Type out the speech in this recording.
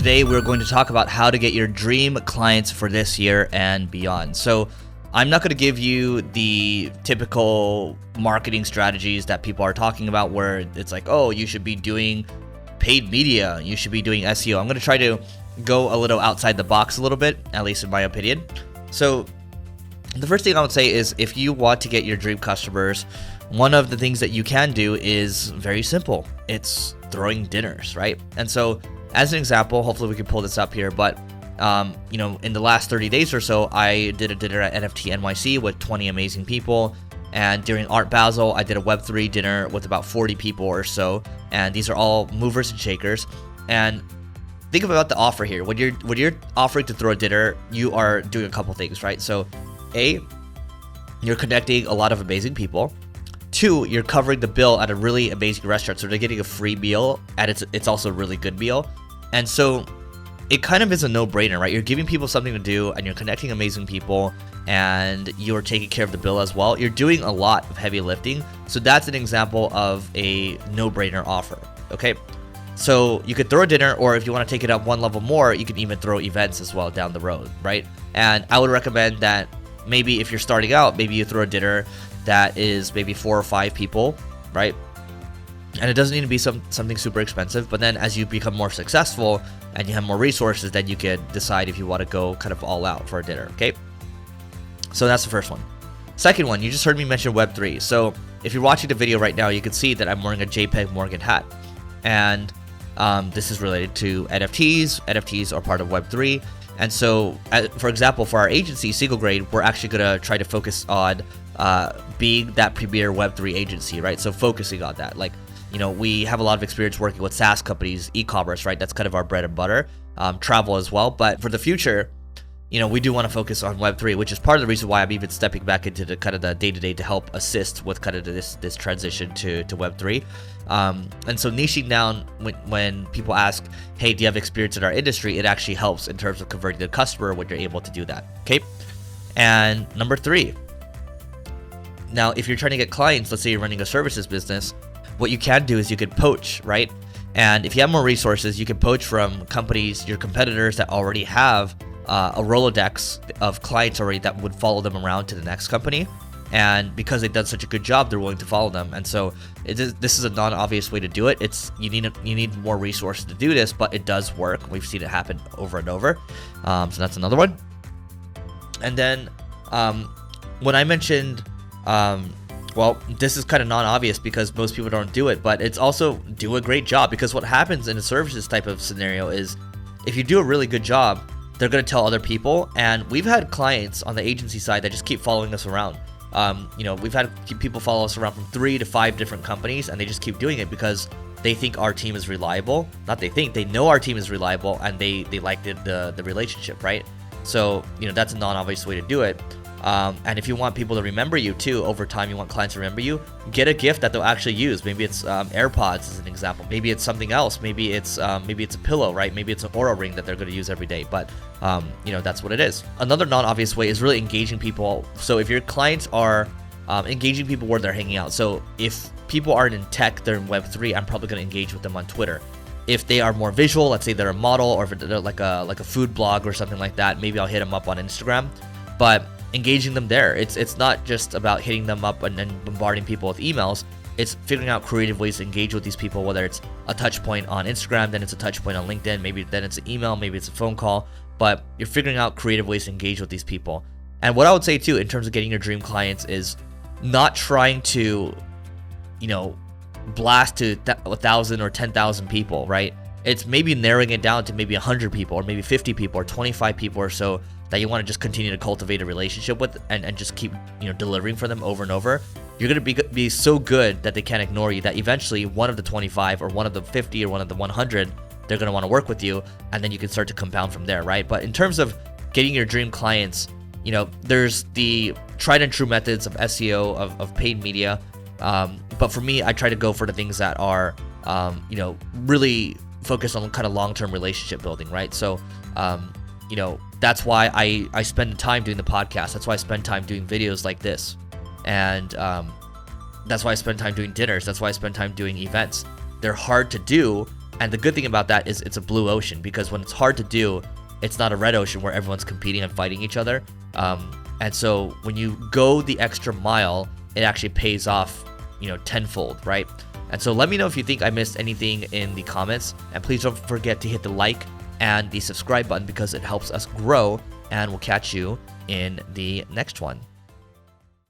today we're going to talk about how to get your dream clients for this year and beyond. So I'm not going to give you the typical marketing strategies that people are talking about where it's like, oh, you should be doing paid media, you should be doing SEO. I'm going to try to go a little outside the box a little bit, at least in my opinion. So the first thing I would say is if you want to get your dream customers, one of the things that you can do is very simple. It's throwing dinners, right? And so as an example, hopefully we can pull this up here, but in the last 30 days or so, I did a dinner at NFT NYC with 20 amazing people. And during Art Basel, I did a Web3 dinner with about 40 people or so. And these are all movers and shakers. And think about the offer here. When you're offering to throw a dinner, you are doing a couple things, right? So A, you're connecting a lot of amazing people. 2, you're covering the bill at a really amazing restaurant, so they're getting a free meal, and it's also a really good meal. And so it kind of is a no-brainer, right? You're giving people something to do, and you're connecting amazing people, and you're taking care of the bill as well. You're doing a lot of heavy lifting, so that's an example of a no-brainer offer, okay? So you could throw a dinner, or if you want to take it up one level more, you can even throw events as well down the road, right? And I would recommend that maybe if you're starting out, maybe you throw a dinner that is maybe 4 or 5 people, right? And it doesn't need to be something super expensive, but then as you become more successful and you have more resources, then you can decide if you want to go kind of all out for a dinner, okay? So that's the first one. Second one, you just heard me mention Web3. So if you're watching the video right now, you can see that I'm wearing a JPEG Morgan hat. And this is related to NFTs. NFTs are part of Web3. And so, for example, for our agency, Single Grade, we're actually going to try to focus on being that premier Web3 agency, right? So focusing on that. Like, we have a lot of experience working with SaaS companies, e-commerce, right? That's kind of our bread and butter, travel as well. But for the future, we do want to focus on Web3, which is part of the reason why I'm even stepping back into the kind of the day-to-day to help assist with kind of this transition to Web3. And so niching down when people ask, hey, do you have experience in our industry? It actually helps in terms of converting the customer when you're able to do that, okay? And number 3, now if you're trying to get clients, let's say you're running a services business, what you can do is you could poach, right? And if you have more resources, you can poach from companies, your competitors that already have a Rolodex of clients already that would follow them around to the next company. And because they've done such a good job, they're willing to follow them. And so this is a non-obvious way to do it. You need more resources to do this, but it does work. We've seen it happen over and over. So that's another one. And then when I mentioned, this is kind of non-obvious because most people don't do it, but it's also do a great job, because what happens in a services type of scenario is if you do a really good job, they're going to tell other people. And we've had clients on the agency side that just keep following us around. We've had people follow us around from 3 to 5 different companies, and they just keep doing it because they think our team is reliable. Not they know our team is reliable, and they like the relationship, right? So, that's a non-obvious way to do it. And if you want people to remember you too, over time, you want clients to remember you, get a gift that they'll actually use. Maybe it's AirPods as an example. Maybe it's something else. Maybe it's a pillow, right? Maybe it's an Oura ring that they're going to use every day. But that's what it is. Another non-obvious way is really engaging people. So if your clients are engaging people where they're hanging out. So if people aren't in tech, they're in Web3, I'm probably going to engage with them on Twitter. If they are more visual, let's say they're a model, or if they're like a food blog or something like that, maybe I'll hit them up on Instagram. But engaging them there, it's not just about hitting them up and then bombarding people with emails. It's figuring out creative ways to engage with these people, whether it's a touch point on Instagram, then it's a touch point on LinkedIn, maybe then it's an email, maybe it's a phone call, but you're figuring out creative ways to engage with these people. And what I would say too, in terms of getting your dream clients, is not trying to, blast to 1,000 or 10,000 people, right? It's maybe narrowing it down to maybe 100 people or maybe 50 people or 25 people or so that you want to just continue to cultivate a relationship with and just keep delivering for them over and over. You're going to be so good that they can't ignore you, that eventually one of the 25 or one of the 50 or one of the 100, they're going to want to work with you, and then you can start to compound from there, right? But in terms of getting your dream clients, there's the tried and true methods of SEO, of paid media, but for me, I try to go for the things that are really focused on kind of long-term relationship building, right? So that's why I spend time doing the podcast. That's why I spend time doing videos like this. And that's why I spend time doing dinners. That's why I spend time doing events. They're hard to do, And the good thing about that is it's a blue ocean, because when it's hard to do, it's not a red ocean where everyone's competing and fighting each other. And so when you go the extra mile, it actually pays off, tenfold, right? And so let me know if you think I missed anything in the comments, and please don't forget to hit the like and the subscribe button because it helps us grow, and we'll catch you in the next one.